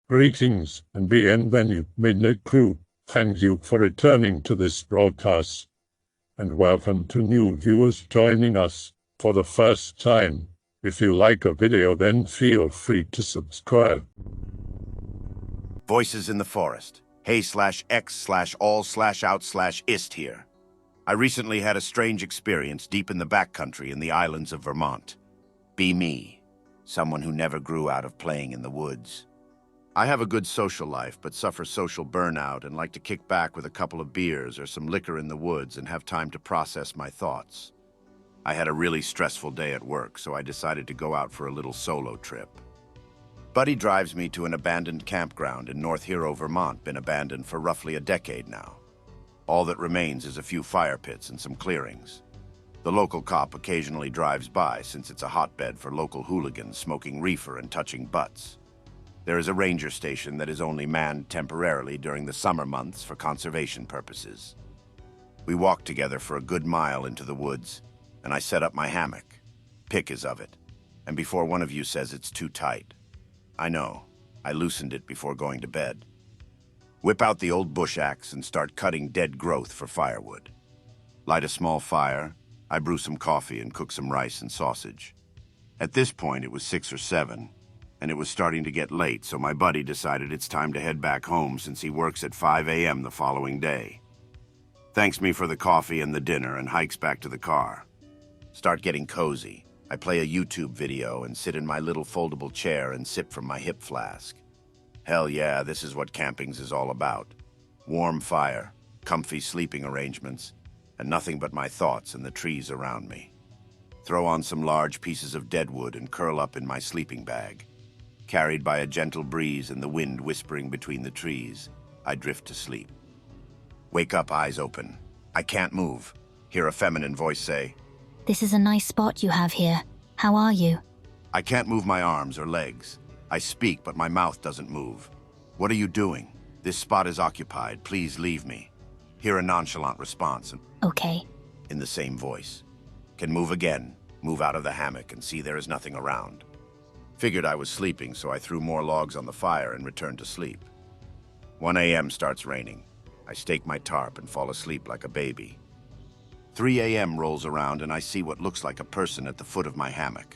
Greetings and bienvenue, Midnight Crew. Thank you for returning to this broadcast. And welcome to new viewers joining us for the first time. If you like a video, then feel free to subscribe. Voices in the Forest. Hey/X/all/out/ist here. I recently had a strange experience deep in the backcountry in the islands of Vermont. Be me, someone who never grew out of playing in the woods. I have a good social life, but suffer social burnout and like to kick back with a couple of beers or some liquor in the woods and have time to process my thoughts. I had a really stressful day at work, so I decided to go out for a little solo trip. Buddy drives me to an abandoned campground in North Hero, Vermont, been abandoned for roughly a decade now. All that remains is a few fire pits and some clearings. The local cop occasionally drives by since it's a hotbed for local hooligans smoking reefer and touching butts. There is a ranger station that is only manned temporarily during the summer months for conservation purposes. We walked together for a good mile into the woods, and I set up my hammock. Pick is of it, and before one of you says it's too tight. I know, I loosened it before going to bed. Whip out the old bush axe and start cutting dead growth for firewood. Light a small fire, I brew some coffee and cook some rice and sausage. At this point it was 6 or 7, and it was starting to get late, so my buddy decided it's time to head back home since he works at 5 a.m. the following day. Thanks me for the coffee and the dinner and hikes back to the car. Start getting cozy. I play a YouTube video and sit in my little foldable chair and sip from my hip flask. Hell yeah, this is what campings is all about. Warm fire, comfy sleeping arrangements, and nothing but my thoughts and the trees around me. Throw on some large pieces of deadwood and curl up in my sleeping bag. Carried by a gentle breeze and the wind whispering between the trees, I drift to sleep. Wake up, eyes open. I can't move. Hear a feminine voice say, "This is a nice spot you have here. How are you?" I can't move my arms or legs. I speak, but my mouth doesn't move. What are you doing? This spot is occupied. Please leave me. Hear a nonchalant response Okay. in the same voice. Can move again, move out of the hammock and see there is nothing around. Figured I was sleeping, so I threw more logs on the fire and returned to sleep. 1 a.m. starts raining. I stake my tarp and fall asleep like a baby. 3 a.m. rolls around and I see what looks like a person at the foot of my hammock.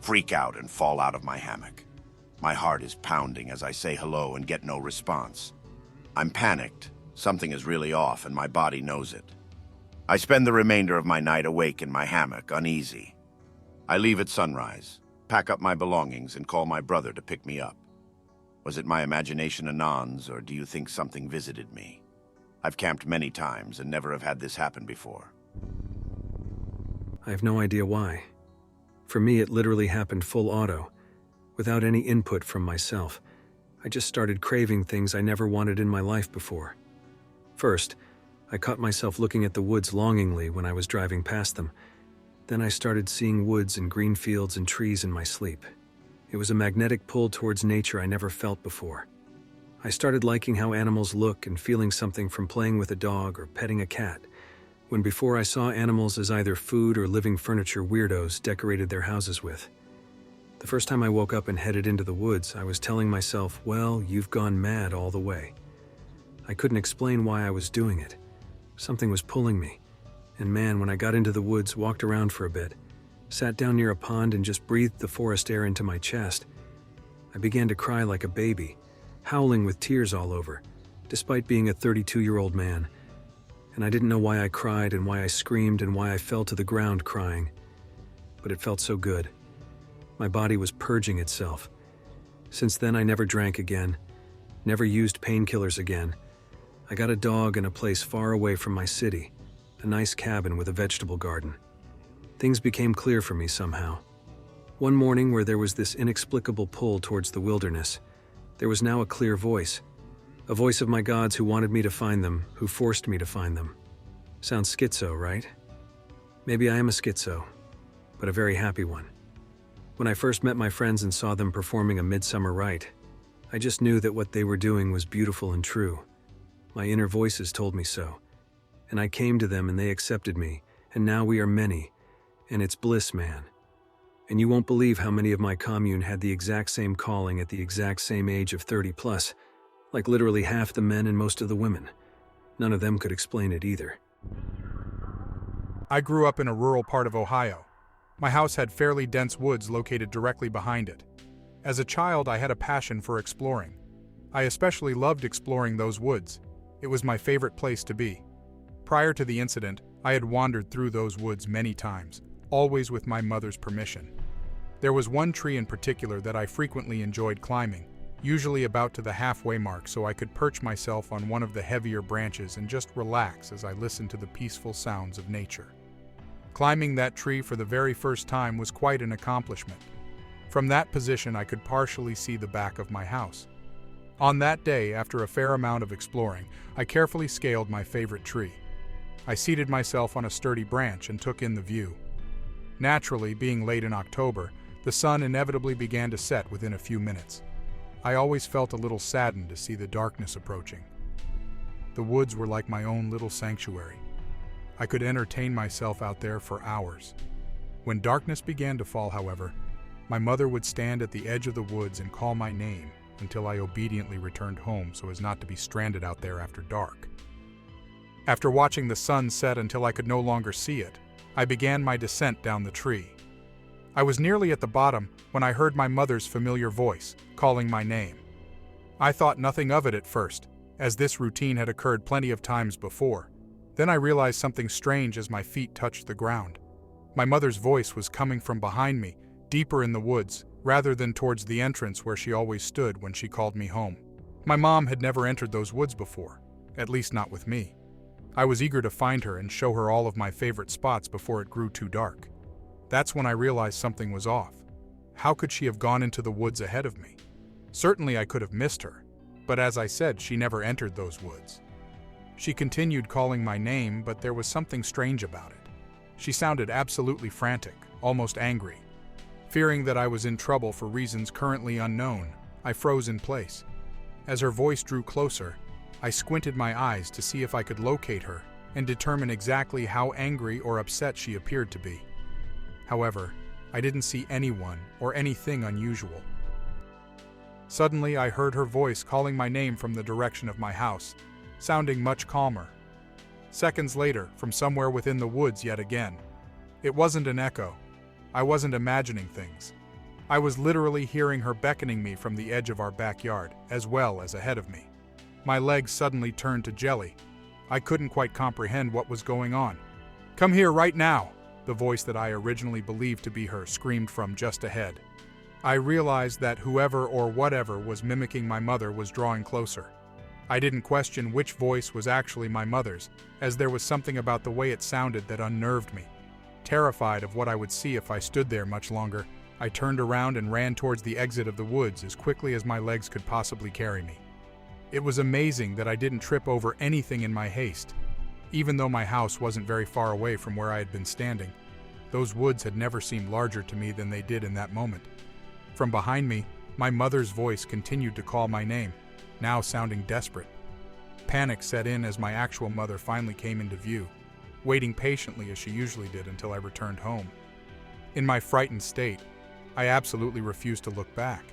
Freak out and fall out of my hammock. My heart is pounding as I say hello and get no response. I'm panicked. Something is really off and my body knows it. I spend the remainder of my night awake in my hammock, uneasy. I leave at sunrise, pack up my belongings and call my brother to pick me up. Was it my imagination anons, or do you think something visited me? I've camped many times and never have had this happen before. I have no idea why. For me, it literally happened full auto, without any input from myself. I just started craving things I never wanted in my life before. First, I caught myself looking at the woods longingly when I was driving past them. Then I started seeing woods and green fields and trees in my sleep. It was a magnetic pull towards nature I never felt before. I started liking how animals look and feeling something from playing with a dog or petting a cat, when before I saw animals as either food or living furniture weirdos decorated their houses with. The first time I woke up and headed into the woods, I was telling myself, well, you've gone mad all the way. I couldn't explain why I was doing it. Something was pulling me. And man, when I got into the woods, walked around for a bit, sat down near a pond and just breathed the forest air into my chest, I began to cry like a baby, howling with tears all over, despite being a 32-year-old man. And I didn't know why I cried and why I screamed and why I fell to the ground crying. But it felt so good. My body was purging itself. Since then, I never drank again, never used painkillers again. I got a dog in a place far away from my city, a nice cabin with a vegetable garden. Things became clear for me somehow. One morning, where there was this inexplicable pull towards the wilderness, there was now a clear voice. A voice of my gods who wanted me to find them, who forced me to find them. Sounds schizo, right? Maybe I am a schizo, but a very happy one. When I first met my friends and saw them performing a midsummer rite, I just knew that what they were doing was beautiful and true. My inner voices told me so. And I came to them and they accepted me, and now we are many, and it's bliss, man. And you won't believe how many of my commune had the exact same calling at the exact same age of 30 plus, like literally half the men and most of the women. None of them could explain it either. I grew up in a rural part of Ohio. My house had fairly dense woods located directly behind it. As a child, I had a passion for exploring. I especially loved exploring those woods. It was my favorite place to be. Prior to the incident, I had wandered through those woods many times, always with my mother's permission. There was one tree in particular that I frequently enjoyed climbing, usually about to the halfway mark so I could perch myself on one of the heavier branches and just relax as I listened to the peaceful sounds of nature. Climbing that tree for the very first time was quite an accomplishment. From that position, I could partially see the back of my house. On that day, after a fair amount of exploring, I carefully scaled my favorite tree. I seated myself on a sturdy branch and took in the view. Naturally, being late in October, the sun inevitably began to set within a few minutes. I always felt a little saddened to see the darkness approaching. The woods were like my own little sanctuary. I could entertain myself out there for hours. When darkness began to fall, however, my mother would stand at the edge of the woods and call my name until I obediently returned home so as not to be stranded out there after dark. After watching the sun set until I could no longer see it, I began my descent down the tree. I was nearly at the bottom when I heard my mother's familiar voice, calling my name. I thought nothing of it at first, as this routine had occurred plenty of times before. Then I realized something strange as my feet touched the ground. My mother's voice was coming from behind me, deeper in the woods, rather than towards the entrance where she always stood when she called me home. My mom had never entered those woods before, at least not with me. I was eager to find her and show her all of my favorite spots before it grew too dark. That's when I realized something was off. How could she have gone into the woods ahead of me? Certainly I could have missed her, but as I said, she never entered those woods. She continued calling my name, but there was something strange about it. She sounded absolutely frantic, almost angry. Fearing that I was in trouble for reasons currently unknown, I froze in place. As her voice drew closer, I squinted my eyes to see if I could locate her and determine exactly how angry or upset she appeared to be. However, I didn't see anyone or anything unusual. Suddenly, I heard her voice calling my name from the direction of my house, sounding much calmer. Seconds later, from somewhere within the woods yet again. It wasn't an echo. I wasn't imagining things. I was literally hearing her beckoning me from the edge of our backyard, as well as ahead of me. My legs suddenly turned to jelly. I couldn't quite comprehend what was going on. "Come here right now!" The voice that I originally believed to be her screamed from just ahead. I realized that whoever or whatever was mimicking my mother was drawing closer. I didn't question which voice was actually my mother's, as there was something about the way it sounded that unnerved me. Terrified of what I would see if I stood there much longer, I turned around and ran towards the exit of the woods as quickly as my legs could possibly carry me. It was amazing that I didn't trip over anything in my haste. Even though my house wasn't very far away from where I had been standing, those woods had never seemed larger to me than they did in that moment. From behind me, my mother's voice continued to call my name, now sounding desperate. Panic set in as my actual mother finally came into view, waiting patiently as she usually did until I returned home. In my frightened state, I absolutely refused to look back.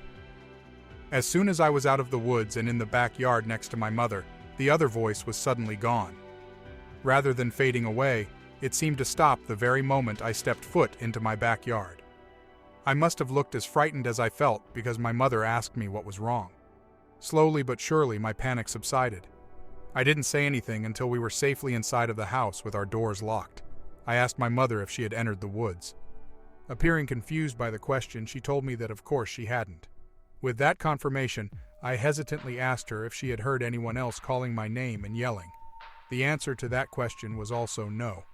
As soon as I was out of the woods and in the backyard next to my mother, the other voice was suddenly gone. Rather than fading away, it seemed to stop the very moment I stepped foot into my backyard. I must have looked as frightened as I felt because my mother asked me what was wrong. Slowly but surely, my panic subsided. I didn't say anything until we were safely inside of the house with our doors locked. I asked my mother if she had entered the woods. Appearing confused by the question, she told me that of course she hadn't. With that confirmation, I hesitantly asked her if she had heard anyone else calling my name and yelling. The answer to that question was also no.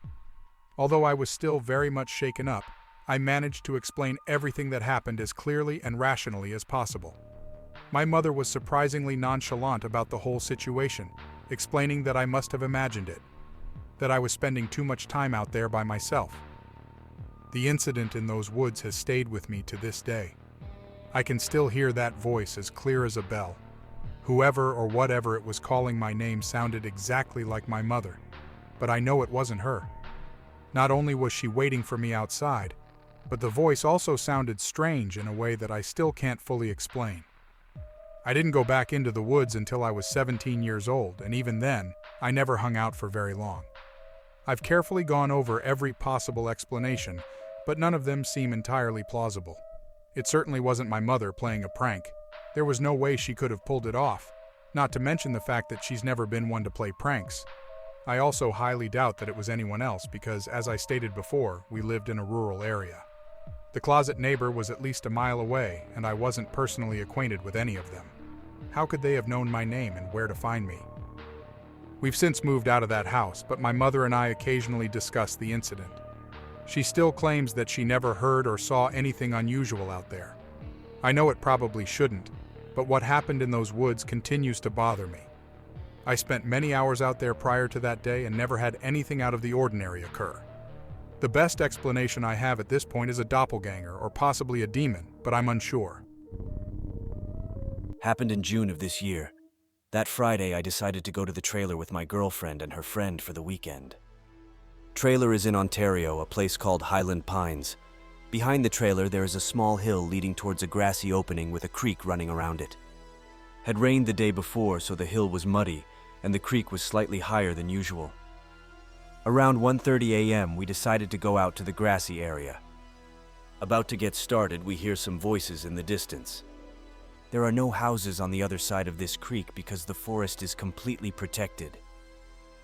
Although I was still very much shaken up, I managed to explain everything that happened as clearly and rationally as possible. My mother was surprisingly nonchalant about the whole situation, explaining that I must have imagined it, that I was spending too much time out there by myself. The incident in those woods has stayed with me to this day. I can still hear that voice as clear as a bell. Whoever or whatever it was calling my name sounded exactly like my mother, but I know it wasn't her. Not only was she waiting for me outside, but the voice also sounded strange in a way that I still can't fully explain. I didn't go back into the woods until I was 17 years old, and even then, I never hung out for very long. I've carefully gone over every possible explanation, but none of them seem entirely plausible. It certainly wasn't my mother playing a prank. There was no way she could have pulled it off, not to mention the fact that she's never been one to play pranks. I also highly doubt that it was anyone else because, as I stated before, we lived in a rural area. The closet neighbor was at least a mile away, and I wasn't personally acquainted with any of them. How could they have known my name and where to find me? We've since moved out of that house, but my mother and I occasionally discuss the incident. She still claims that she never heard or saw anything unusual out there. I know it probably shouldn't, but what happened in those woods continues to bother me. I spent many hours out there prior to that day and never had anything out of the ordinary occur. The best explanation I have at this point is a doppelganger or possibly a demon, but I'm unsure. Happened in June of this year. That Friday, I decided to go to the trailer with my girlfriend and her friend for the weekend. Trailer is in Ontario, a place called Highland Pines. Behind the trailer, there is a small hill leading towards a grassy opening with a creek running around it. Had rained the day before, so the hill was muddy, and the creek was slightly higher than usual. Around 1:30 a.m., we decided to go out to the grassy area. About to get started, we hear some voices in the distance. There are no houses on the other side of this creek because the forest is completely protected.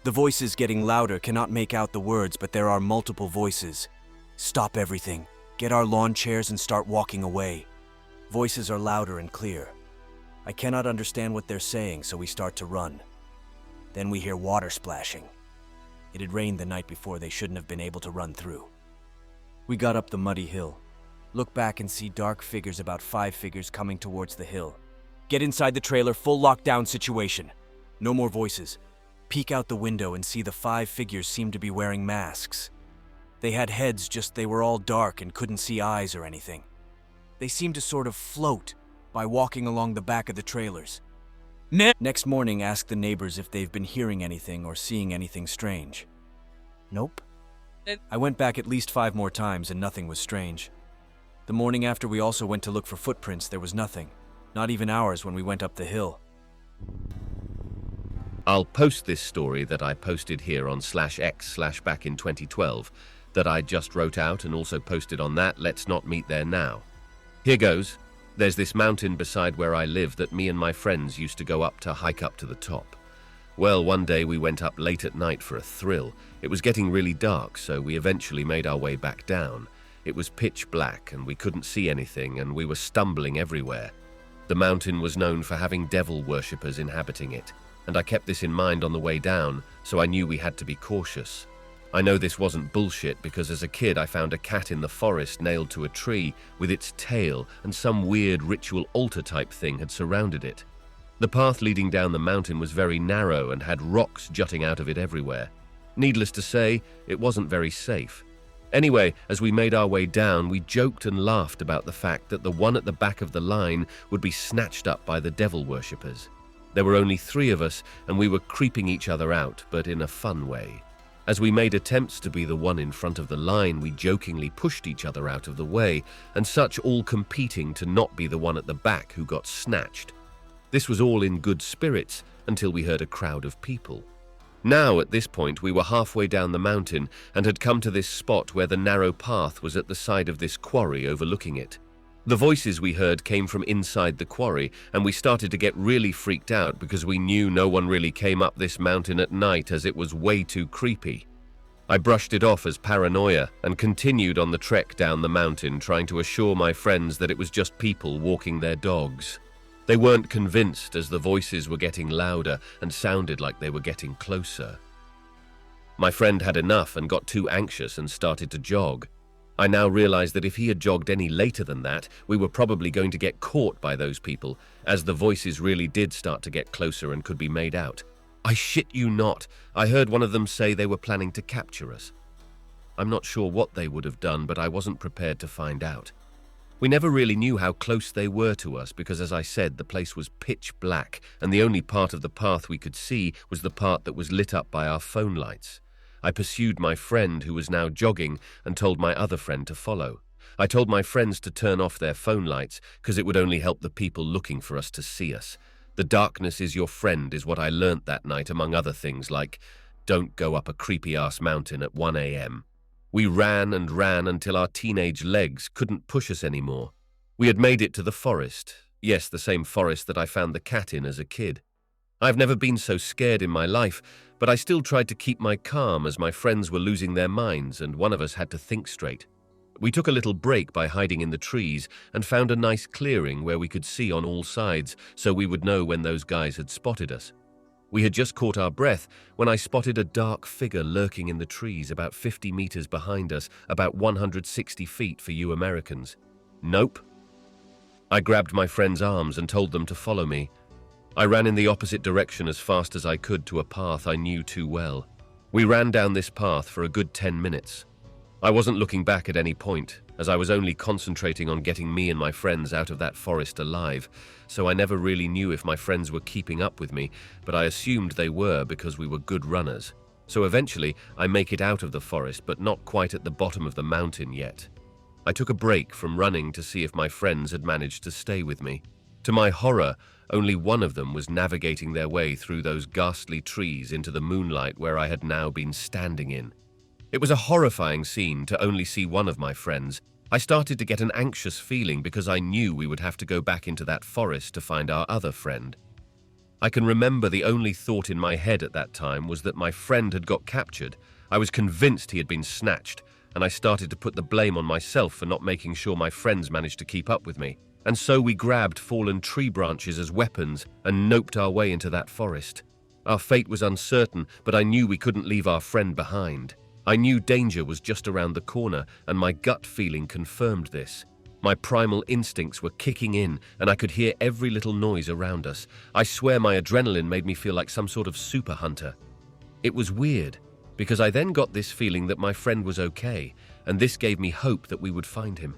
The voices getting louder cannot make out the words, but there are multiple voices. Stop everything. Get our lawn chairs and start walking away. Voices are louder and clear. I cannot understand what they're saying, so we start to run. Then we hear water splashing. It had rained the night before. They shouldn't have been able to run through. We got up the muddy hill. Look back and see dark figures, about 5 figures, coming towards the hill. Get inside the trailer, full lockdown situation. No more voices. Peek out the window and see the 5 figures seem to be wearing masks. They had heads, just they were all dark and couldn't see eyes or anything. They seemed to sort of float by walking along the back of the trailers. Next morning, asked the neighbors if they've been hearing anything or seeing anything strange. Nope. I went back at least 5 more times and nothing was strange. The morning after, we also went to look for footprints. There was nothing. Not even ours when we went up the hill. I'll post this story that I posted here on /x/back in 2012 that I just wrote out and also posted on that Let's Not Meet There Now. Here goes. There's this mountain beside where I live that me and my friends used to go up to hike up to the top. Well, one day we went up late at night for a thrill. It was getting really dark, so we eventually made our way back down. It was pitch black and we couldn't see anything and we were stumbling everywhere. The mountain was known for having devil worshippers inhabiting it, and I kept this in mind on the way down, so I knew we had to be cautious. I know this wasn't bullshit because as a kid I found a cat in the forest nailed to a tree with its tail, and some weird ritual altar type thing had surrounded it. The path leading down the mountain was very narrow and had rocks jutting out of it everywhere. Needless to say, it wasn't very safe. Anyway, as we made our way down, we joked and laughed about the fact that the one at the back of the line would be snatched up by the devil worshippers. There were only 3 of us, and we were creeping each other out, but in a fun way. As we made attempts to be the one in front of the line, we jokingly pushed each other out of the way, and such, all competing to not be the one at the back who got snatched. This was all in good spirits until we heard a crowd of people. Now, at this point, we were halfway down the mountain and had come to this spot where the narrow path was at the side of this quarry overlooking it. The voices we heard came from inside the quarry, and we started to get really freaked out because we knew no one really came up this mountain at night as it was way too creepy. I brushed it off as paranoia and continued on the trek down the mountain, trying to assure my friends that it was just people walking their dogs. They weren't convinced as the voices were getting louder and sounded like they were getting closer. My friend had enough and got too anxious and started to jog. I now realized that if he had jogged any later than that, we were probably going to get caught by those people, as the voices really did start to get closer and could be made out. I shit you not, I heard one of them say they were planning to capture us. I'm not sure what they would have done, but I wasn't prepared to find out. We never really knew how close they were to us because, as I said, the place was pitch black and the only part of the path we could see was the part that was lit up by our phone lights. I pursued my friend, who was now jogging, and told my other friend to follow. I told my friends to turn off their phone lights because it would only help the people looking for us to see us. The darkness is your friend is what I learnt that night, among other things like, don't go up a creepy-ass mountain at 1 a.m. We ran and ran until our teenage legs couldn't push us anymore. We had made it to the forest. Yes, the same forest that I found the cat in as a kid. I've never been so scared in my life, but I still tried to keep my calm as my friends were losing their minds and one of us had to think straight. We took a little break by hiding in the trees and found a nice clearing where we could see on all sides so we would know when those guys had spotted us. We had just caught our breath when I spotted a dark figure lurking in the trees about 50 meters behind us, about 160 feet for you Americans. Nope. I grabbed my friend's arms and told them to follow me. I ran in the opposite direction as fast as I could to a path I knew too well. We ran down this path for a good 10 minutes. I wasn't looking back at any point, as I was only concentrating on getting me and my friends out of that forest alive, so I never really knew if my friends were keeping up with me, but I assumed they were because we were good runners. So eventually, I make it out of the forest, but not quite at the bottom of the mountain yet. I took a break from running to see if my friends had managed to stay with me. To my horror, only one of them was navigating their way through those ghastly trees into the moonlight where I had now been standing in. It was a horrifying scene to only see one of my friends. I started to get an anxious feeling because I knew we would have to go back into that forest to find our other friend. I can remember the only thought in my head at that time was that my friend had got captured. I was convinced he had been snatched, and I started to put the blame on myself for not making sure my friends managed to keep up with me. And so we grabbed fallen tree branches as weapons and noped our way into that forest. Our fate was uncertain, but I knew we couldn't leave our friend behind. I knew danger was just around the corner, and my gut feeling confirmed this. My primal instincts were kicking in, and I could hear every little noise around us. I swear my adrenaline made me feel like some sort of super hunter. It was weird, because I then got this feeling that my friend was okay, and this gave me hope that we would find him.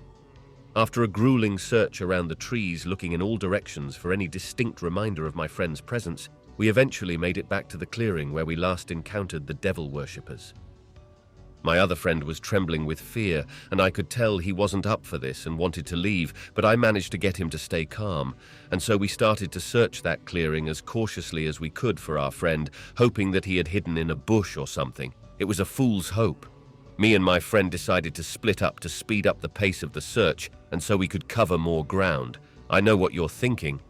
After a grueling search around the trees, looking in all directions for any distinct reminder of my friend's presence, we eventually made it back to the clearing where we last encountered the devil worshippers. My other friend was trembling with fear, and I could tell he wasn't up for this and wanted to leave, but I managed to get him to stay calm, and so we started to search that clearing as cautiously as we could for our friend, hoping that he had hidden in a bush or something. It was a fool's hope. Me and my friend decided to split up to speed up the pace of the search, and so we could cover more ground. I know what you're thinking.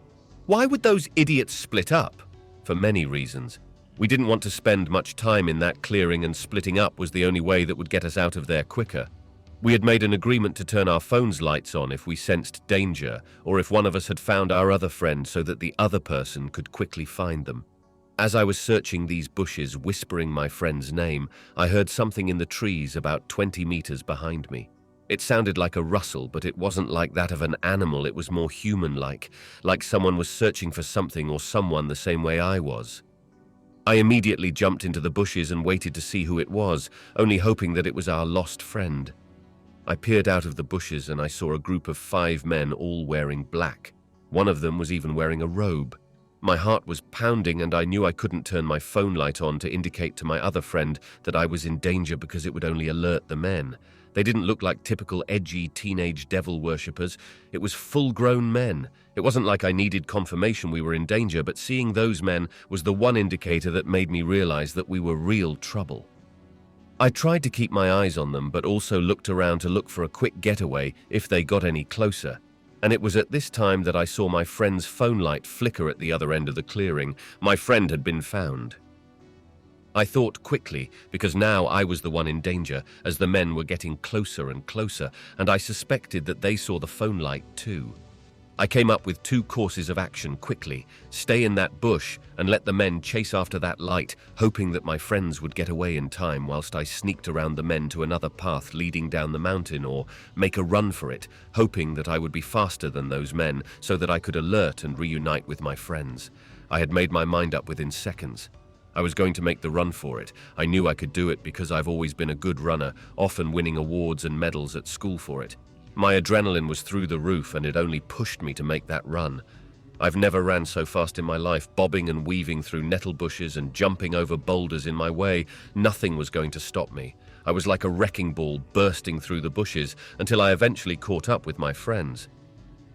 Why would those idiots split up? For many reasons. We didn't want to spend much time in that clearing, and splitting up was the only way that would get us out of there quicker. We had made an agreement to turn our phones' lights on if we sensed danger, or if one of us had found our other friend so that the other person could quickly find them. As I was searching these bushes, whispering my friend's name, I heard something in the trees about 20 meters behind me. It sounded like a rustle, but it wasn't like that of an animal. It was more human-like someone was searching for something or someone the same way I was. I immediately jumped into the bushes and waited to see who it was, only hoping that it was our lost friend. I peered out of the bushes and I saw a group of 5 men all wearing black. One of them was even wearing a robe. My heart was pounding and I knew I couldn't turn my phone light on to indicate to my other friend that I was in danger because it would only alert the men. They didn't look like typical edgy teenage devil worshippers. It was full-grown men. It wasn't like I needed confirmation we were in danger, but seeing those men was the one indicator that made me realize that we were real trouble. I tried to keep my eyes on them, but also looked around to look for a quick getaway if they got any closer. And it was at this time that I saw my friend's phone light flicker at the other end of the clearing. My friend had been found. I thought quickly, because now I was the one in danger, as the men were getting closer and closer, and I suspected that they saw the phone light too. I came up with 2 courses of action quickly: stay in that bush and let the men chase after that light, hoping that my friends would get away in time whilst I sneaked around the men to another path leading down the mountain, or make a run for it, hoping that I would be faster than those men so that I could alert and reunite with my friends. I had made my mind up within seconds. I was going to make the run for it. I knew I could do it because I've always been a good runner, often winning awards and medals at school for it. My adrenaline was through the roof and it only pushed me to make that run. I've never ran so fast in my life, bobbing and weaving through nettle bushes and jumping over boulders in my way. Nothing was going to stop me. I was like a wrecking ball bursting through the bushes until I eventually caught up with my friends.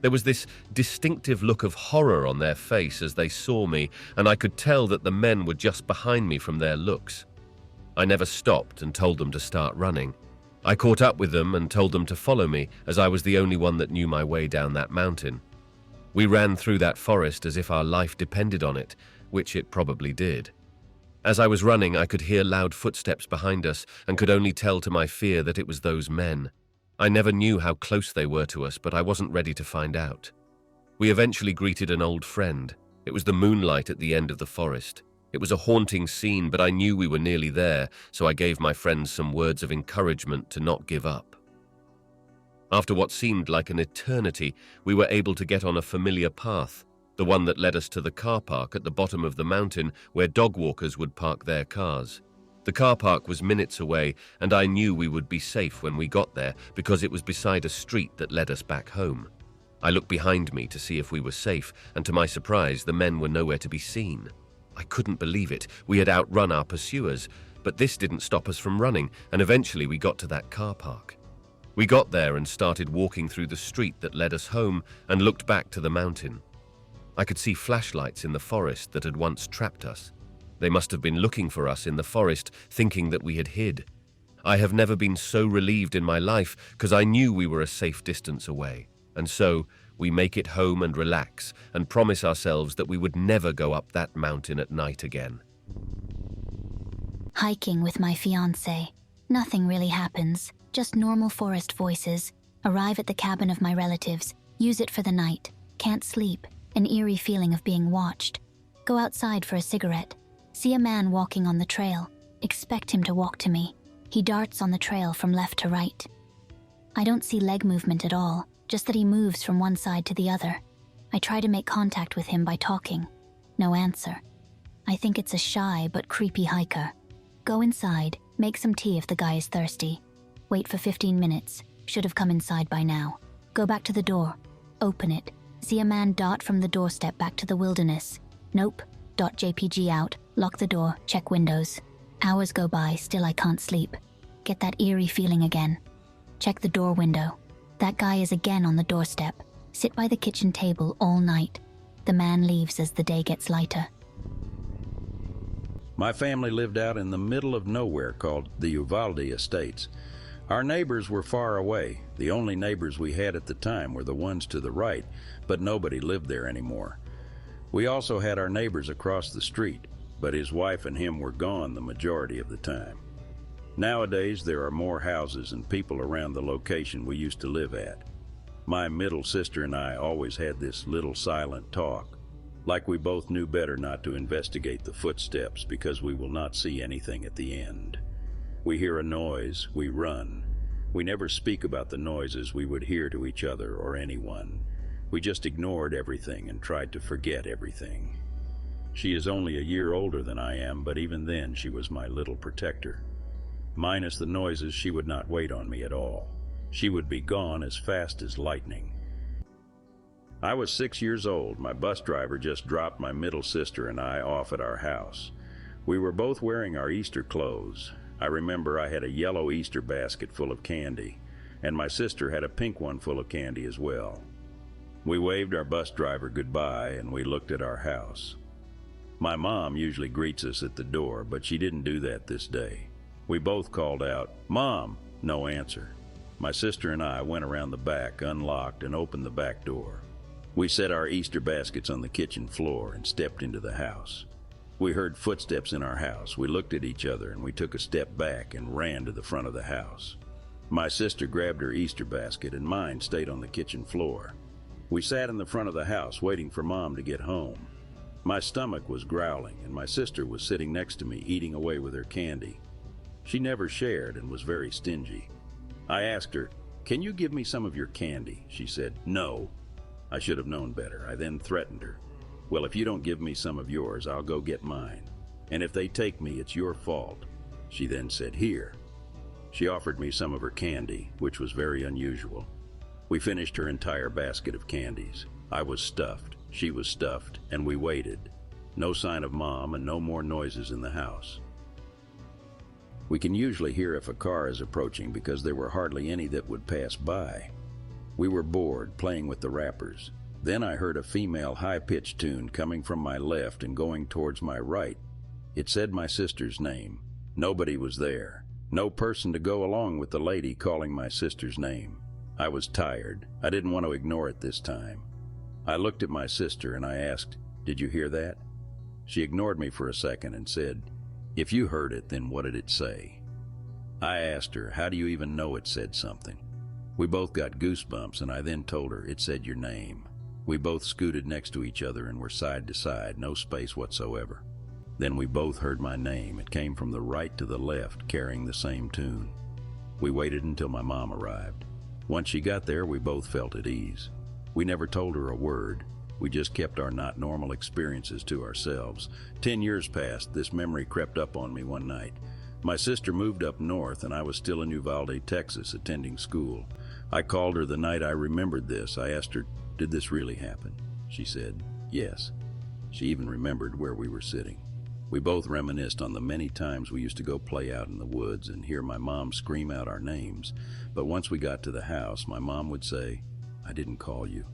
There was this distinctive look of horror on their face as they saw me, and I could tell that the men were just behind me from their looks. I never stopped and told them to start running. I caught up with them and told them to follow me, as I was the only one that knew my way down that mountain. We ran through that forest as if our life depended on it, which it probably did. As I was running, I could hear loud footsteps behind us and could only tell to my fear that it was those men. I never knew how close they were to us, but I wasn't ready to find out. We eventually greeted an old friend. It was the moonlight at the end of the forest. It was a haunting scene, but I knew we were nearly there, so I gave my friends some words of encouragement to not give up. After what seemed like an eternity, we were able to get on a familiar path, the one that led us to the car park at the bottom of the mountain where dog walkers would park their cars. The car park was minutes away, and I knew we would be safe when we got there because it was beside a street that led us back home. I looked behind me to see if we were safe, and to my surprise, the men were nowhere to be seen. I couldn't believe it. We had outrun our pursuers, but this didn't stop us from running, and eventually we got to that car park. We got there and started walking through the street that led us home and looked back to the mountain. I could see flashlights in the forest that had once trapped us. They must have been looking for us in the forest, thinking that we had hid. I have never been so relieved in my life because I knew we were a safe distance away. And so, we make it home and relax and promise ourselves that we would never go up that mountain at night again. Hiking with my fiancé. Nothing really happens, just normal forest voices. Arrive at the cabin of my relatives, use it for the night. Can't sleep, an eerie feeling of being watched. Go outside for a cigarette. See a man walking on the trail. Expect him to walk to me. He darts on the trail from left to right. I don't see leg movement at all, just that he moves from one side to the other. I try to make contact with him by talking. No answer. I think it's a shy but creepy hiker. Go inside, make some tea if the guy is thirsty. Wait for 15 minutes. Should have come inside by now. Go back to the door. Open it. See a man dart from the doorstep back to the wilderness. Nope. .jpg out. Lock the door. Check windows. Hours go by, still I can't sleep. Get that eerie feeling again. Check the door window. That guy is again on the doorstep. Sit by the kitchen table all night. The man leaves as the day gets lighter. My family lived out in the middle of nowhere called the Uvalde Estates. Our neighbors were far away. The only neighbors we had at the time were the ones to the right, but nobody lived there anymore. We also had our neighbors across the street, but his wife and him were gone the majority of the time. Nowadays, there are more houses and people around the location we used to live at. My middle sister and I always had this little silent talk, like we both knew better not to investigate the footsteps because we will not see anything at the end. We hear a noise, we run. We never speak about the noises we would hear to each other or anyone. We just ignored everything and tried to forget everything. She is only a year older than I am, but even then she was my little protector. Minus the noises, she would not wait on me at all. She would be gone as fast as lightning. I was 6 years old. My bus driver just dropped my middle sister and I off at our house. We were both wearing our Easter clothes. I remember I had a yellow Easter basket full of candy, and my sister had a pink one full of candy as well. We waved our bus driver goodbye and we looked at our house. My mom usually greets us at the door, but she didn't do that this day. We both called out, "Mom!" No answer. My sister and I went around the back, unlocked, and opened the back door. We set our Easter baskets on the kitchen floor and stepped into the house. We heard footsteps in our house. We looked at each other and we took a step back and ran to the front of the house. My sister grabbed her Easter basket and mine stayed on the kitchen floor. We sat in the front of the house waiting for Mom to get home. My stomach was growling and my sister was sitting next to me eating away with her candy. She never shared and was very stingy. I asked her, "Can you give me some of your candy?" She said, "No." I should have known better. I then threatened her. "Well, if you don't give me some of yours, I'll go get mine. And if they take me, it's your fault." She then said, "Here." She offered me some of her candy, which was very unusual. We finished her entire basket of candies. I was stuffed, she was stuffed, and we waited. No sign of Mom and no more noises in the house. We can usually hear if a car is approaching because there were hardly any that would pass by. We were bored, playing with the wrappers. Then I heard a female high-pitched tune coming from my left and going towards my right. It said my sister's name. Nobody was there. No person to go along with the lady calling my sister's name. I was tired. I didn't want to ignore it this time. I looked at my sister and I asked, "Did you hear that?" She ignored me for a second and said, "If you heard it, then what did it say?" I asked her, "How do you even know it said something?" We both got goosebumps, and I then told her it said your name. We both scooted next to each other and were side to side, no space whatsoever. Then we both heard my name. It came from the right to the left, carrying the same tune. We waited until my mom arrived. Once she got there, we both felt at ease. We never told her a word. We just kept our not normal experiences to ourselves. 10 years passed. This memory crept up on me one night. My sister moved up north, and I was still in Uvalde, Texas, attending school. I called her the night I remembered this. I asked her, "Did this really happen?" She said, "Yes." She even remembered where we were sitting. We both reminisced on the many times we used to go play out in the woods and hear my mom scream out our names. But once we got to the house, my mom would say, "I didn't call you."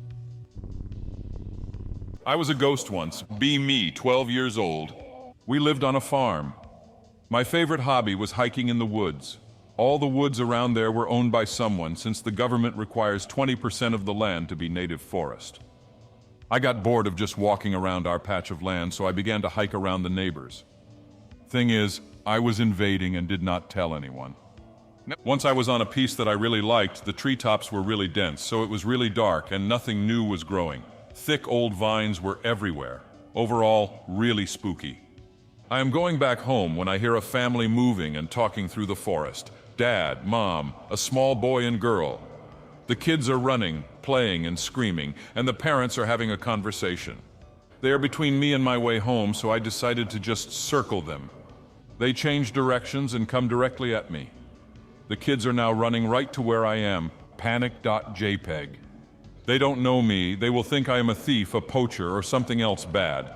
I was a ghost once, be me, 12 years old. We lived on a farm. My favorite hobby was hiking in the woods. All the woods around there were owned by someone, since the government requires 20% of the land to be native forest. I got bored of just walking around our patch of land, so I began to hike around the neighbors. Thing is, I was invading and did not tell anyone. Once I was on a piece that I really liked, the treetops were really dense, so it was really dark and nothing new was growing. Thick old vines were everywhere. Overall, really spooky. I am going back home when I hear a family moving and talking through the forest. Dad, Mom, a small boy and girl. The kids are running, playing and screaming, and the parents are having a conversation. They are between me and my way home, so I decided to just circle them. They change directions and come directly at me. The kids are now running right to where I am, panic.jpg. They don't know me. They will think I am a thief, a poacher, or something else bad.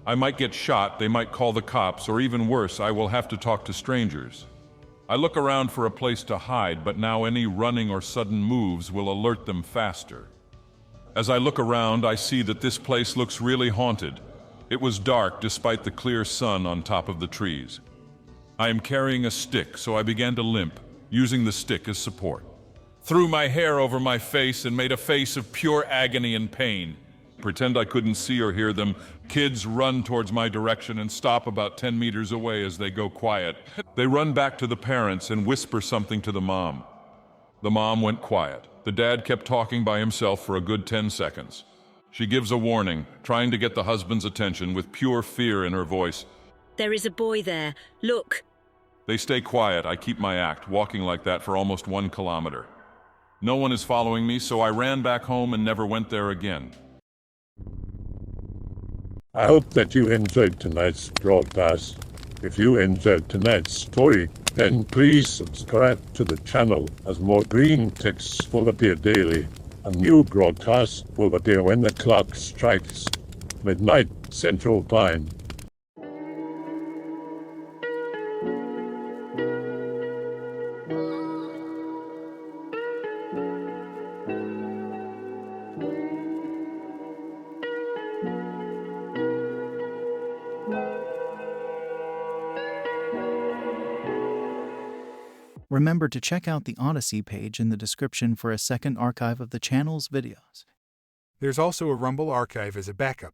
I might get shot, they might call the cops, or even worse, I will have to talk to strangers. I look around for a place to hide, but now any running or sudden moves will alert them faster. As I look around, I see that this place looks really haunted. It was dark despite the clear sun on top of the trees. I am carrying a stick, so I began to limp, using the stick as support. Threw my hair over my face and made a face of pure agony and pain. Pretend I couldn't see or hear them. Kids run towards my direction and stop about 10 meters away as they go quiet. They run back to the parents and whisper something to the mom. The mom went quiet. The dad kept talking by himself for a good 10 seconds. She gives a warning, trying to get the husband's attention with pure fear in her voice. "There is a boy there. Look." They stay quiet. I keep my act, walking like that for almost 1 kilometer. No one is following me, so I ran back home and never went there again. I hope that you enjoyed tonight's broadcast. If you enjoyed tonight's story, then please subscribe to the channel, as more Greentexts will appear daily. A new broadcast will appear when the clock strikes midnight Central Time. Remember to check out the Odyssey page in the description for a second archive of the channel's videos. There's also a Rumble archive as a backup.